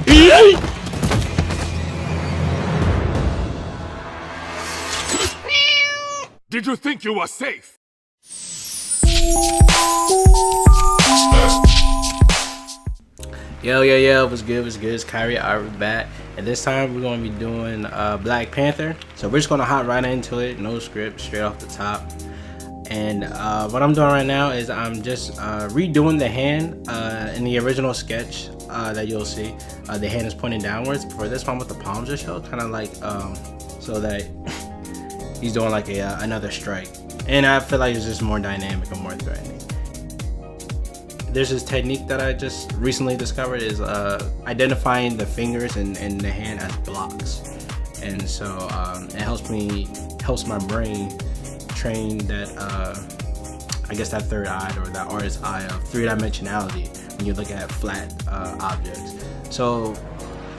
Did you think you were safe? Yo, what's good? It's Kyrie back, and this time we're going to be doing Black Panther. So we're just going to hop right into it, no script, straight off the top. And what I'm doing right now is I'm just redoing the hand in the original sketch that you'll see. The hand is pointing downwards. For this one with the palms just show, kind of like so that he's doing like another strike. And I feel like it's just more dynamic and more threatening. There's this technique that I just recently discovered is identifying the fingers and the hand as blocks. And so it helps my brain train that I guess that third eye, or that artist's eye of three-dimensionality when you look at flat objects. So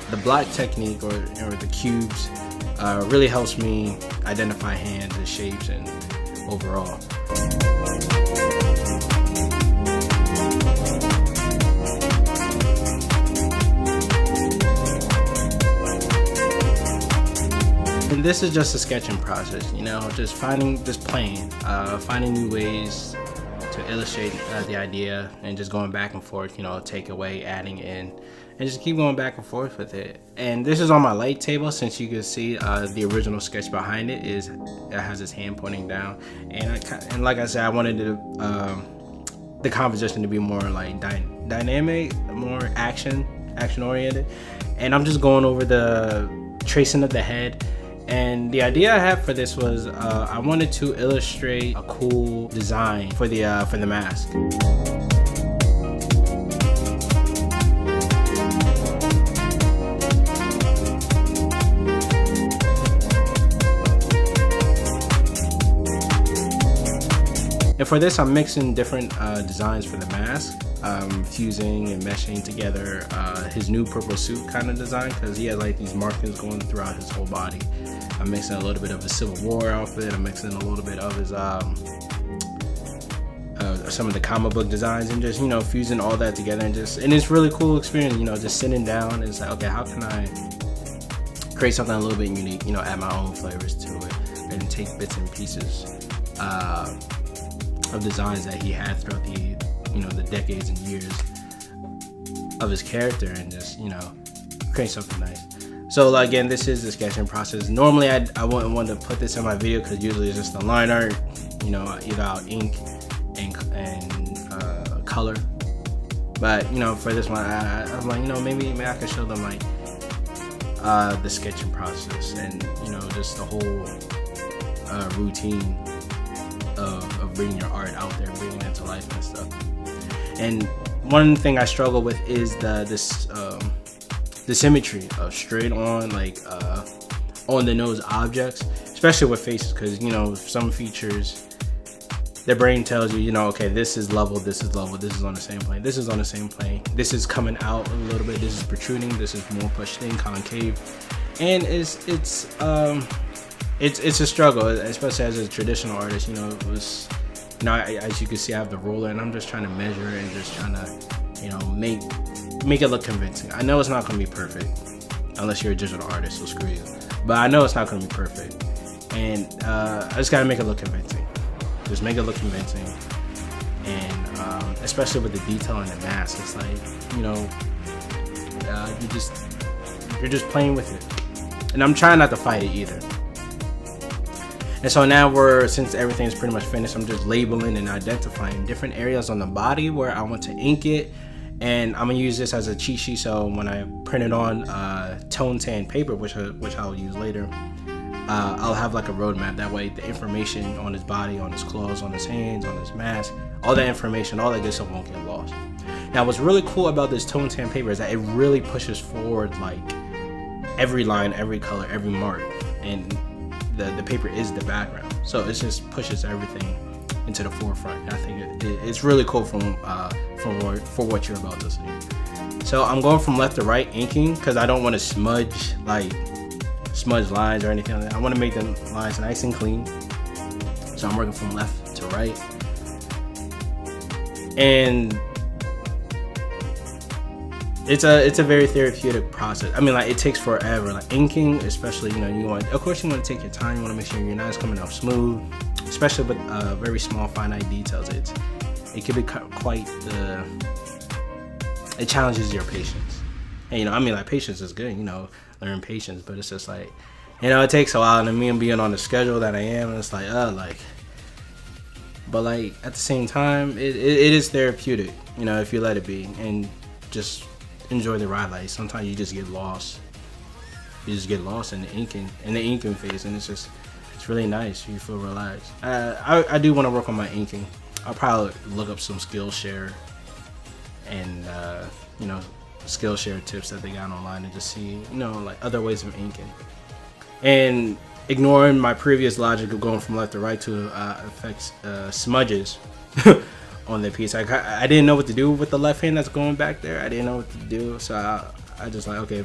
the block technique or the cubes really helps me identify hands and shapes and overall. And this is just a sketching process, you know, just finding new ways to illustrate the idea, and just going back and forth, you know, take away, adding in, and just keep going back and forth with it. And this is on my light table, since you can see the original sketch behind it has his hand pointing down, and like I said, I wanted the composition to be more like dynamic, more action oriented, and I'm just going over the tracing of the head. And the idea I had for this was I wanted to illustrate a cool design for the mask. And for this, I'm mixing different designs for the mask, fusing and meshing together his new purple suit kind of design, because he has like these markings going throughout his whole body. I'm mixing a little bit of his Civil War outfit. I'm mixing a little bit of his some of the comic book designs, and just, you know, fusing all that together, and it's really cool experience, you know, just sitting down and it's like, okay, how can I create something a little bit unique, you know, add my own flavors to it, and take bits and pieces of designs that he had throughout the decades and years of his character, and just, you know, create something nice. So again, this is the sketching process. Normally I wouldn't want to put this in my video, because usually it's just the line art, you know, either out ink and color. But, you know, for this one, I'm like, you know, maybe I could show them like the sketching process, and, you know, just the whole routine of bringing your art out there, bringing it to life and stuff. And one thing I struggle with is the symmetry of straight on, like on the nose objects, especially with faces, because, you know, some features, their brain tells you, you know, okay, this is level, this is level, this is on the same plane, this is on the same plane, this is coming out a little bit, this is protruding, this is more pushed in, concave, and it's a struggle, especially as a traditional artist. You know, it was, you know, as you can see, I have the ruler, and I'm just trying to measure and just trying to, you know, make it look convincing. I know it's not going to be perfect unless you're a digital artist, so screw you. But I know it's not going to be perfect, and I just got to make it look convincing. Just make it look convincing, and especially with the detail in the mask, it's like, you know, you're just playing with it, and I'm trying not to fight it either. And so now since everything is pretty much finished, I'm just labeling and identifying different areas on the body where I want to ink it. And I'm gonna use this as a cheat sheet, so when I print it on tone tan paper, which I'll use later, I'll have like a roadmap. That way the information on his body, on his clothes, on his hands, on his mask, all that information, all that good stuff won't get lost. Now what's really cool about this tone tan paper is that it really pushes forward like every line, every color, every mark, and the paper is the background, so it just pushes everything into the forefront. And I think it's really cool for what you're about to see. So I'm going from left to right inking, because I don't want to smudge lines or anything like that. I want to make the lines nice and clean, so I'm working from left to right. And it's a very therapeutic process. I mean, like, it takes forever. Like inking, especially, you know, of course you want to take your time. You want to make sure your knight's coming out smooth, especially with very small, finite details. It can be quite it challenges your patience. And, you know, I mean, like, patience is good, you know, learn patience, but it's just like, you know, it takes a while. And me and being on the schedule that I am, it's like, but like at the same time, it is therapeutic, you know, if you let it be and just enjoy the ride. Like sometimes you just get lost. You just get lost in the inking phase, and it's really nice. You feel relaxed. I do want to work on my inking. I'll probably look up some Skillshare and you know, Skillshare tips that they got online and just see, you know, like other ways of inking. And ignoring my previous logic of going from left to right to affect smudges on the piece. I didn't know what to do with the left hand that's going back there. I didn't know what to do, so I just like, okay,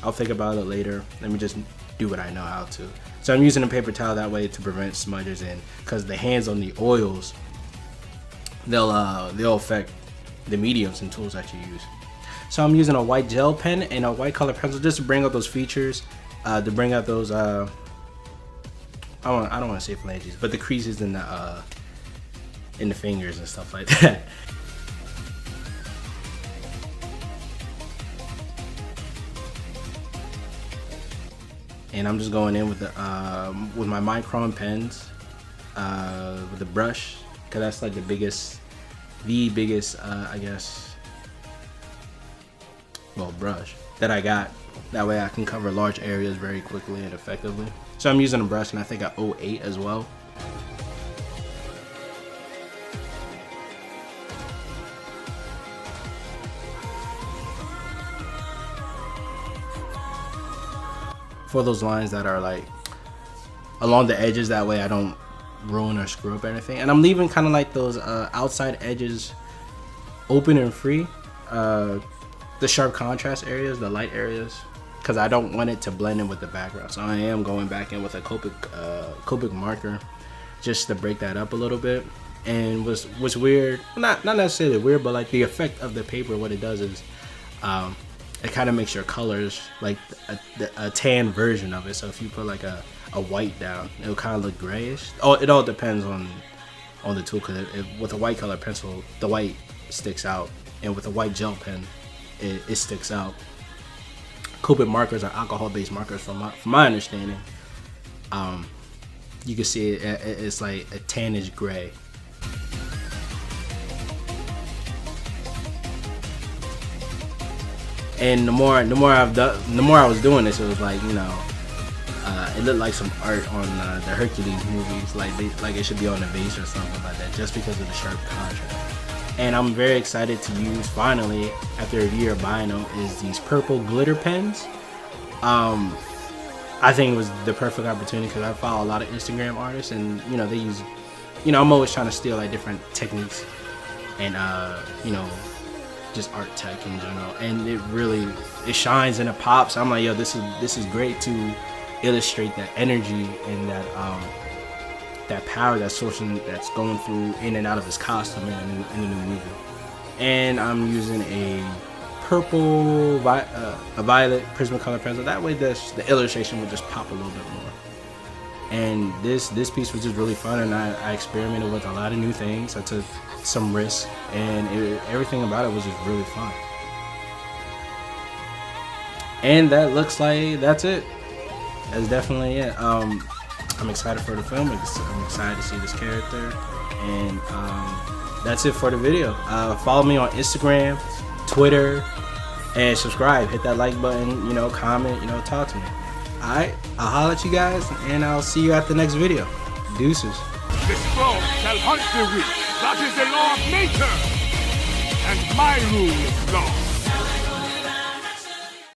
I'll think about it later. Let me just do what I know how to. So I'm using a paper towel that way to prevent smudges, and because the hands on the oils, they'll affect the mediums and tools that you use. So I'm using a white gel pen and a white color pencil just to bring out those features, to bring out those I don't want to say phalanges, but the creases in the fingers and stuff like that. And I'm just going in with my Micron pens, with the brush, because that's like the biggest I guess, well, brush that I got. That way I can cover large areas very quickly and effectively. So I'm using a brush, and I think a 08 as well. For those lines that are like along the edges, that way I don't ruin or screw up anything. And I'm leaving kind of like those outside edges open and free, the sharp contrast areas, the light areas, because I don't want it to blend in with the background. So I am going back in with a copic marker just to break that up a little bit. And what's weird, not necessarily weird, but like the effect of the paper, what it does is it kind of makes your colors like a tan version of it. So if you put like a white down, it'll kind of look grayish. Oh, it all depends on the tool, because with a white color pencil, the white sticks out, and with a white gel pen, it sticks out. Copic markers are alcohol-based markers, from my understanding. You can see it's like a tannish gray. And the more I was doing this, it was like, you know, it looked like some art on the Hercules movies, like it should be on a vase or something like that, just because of the sharp contrast. And I'm very excited to use, finally, after a year of buying them, is these purple glitter pens. I think it was the perfect opportunity, because I follow a lot of Instagram artists, and you know, they use, you know, I'm always trying to steal like different techniques and you know, just art tech in general, and it shines and it pops. I'm like, yo, this is great to illustrate that energy and that power that's going through in and out of his costume in the new movie. And I'm using a purple, a violet Prismacolor pencil. That way the illustration would just pop a little bit more. And this piece was just really fun, and I experimented with a lot of new things. I took some risks, and everything about it was just really fun. And that looks like that's it. That's definitely it. I'm excited for the film. I'm excited to see this character, and that's it for the video. Follow me on Instagram, Twitter, and subscribe. Hit that like button. You know, comment. You know, talk to me. All right, I'll holler at you guys, and I'll see you at the next video. Deuces. The strong shall hunt the weak. That is the law of nature. And my rule is law.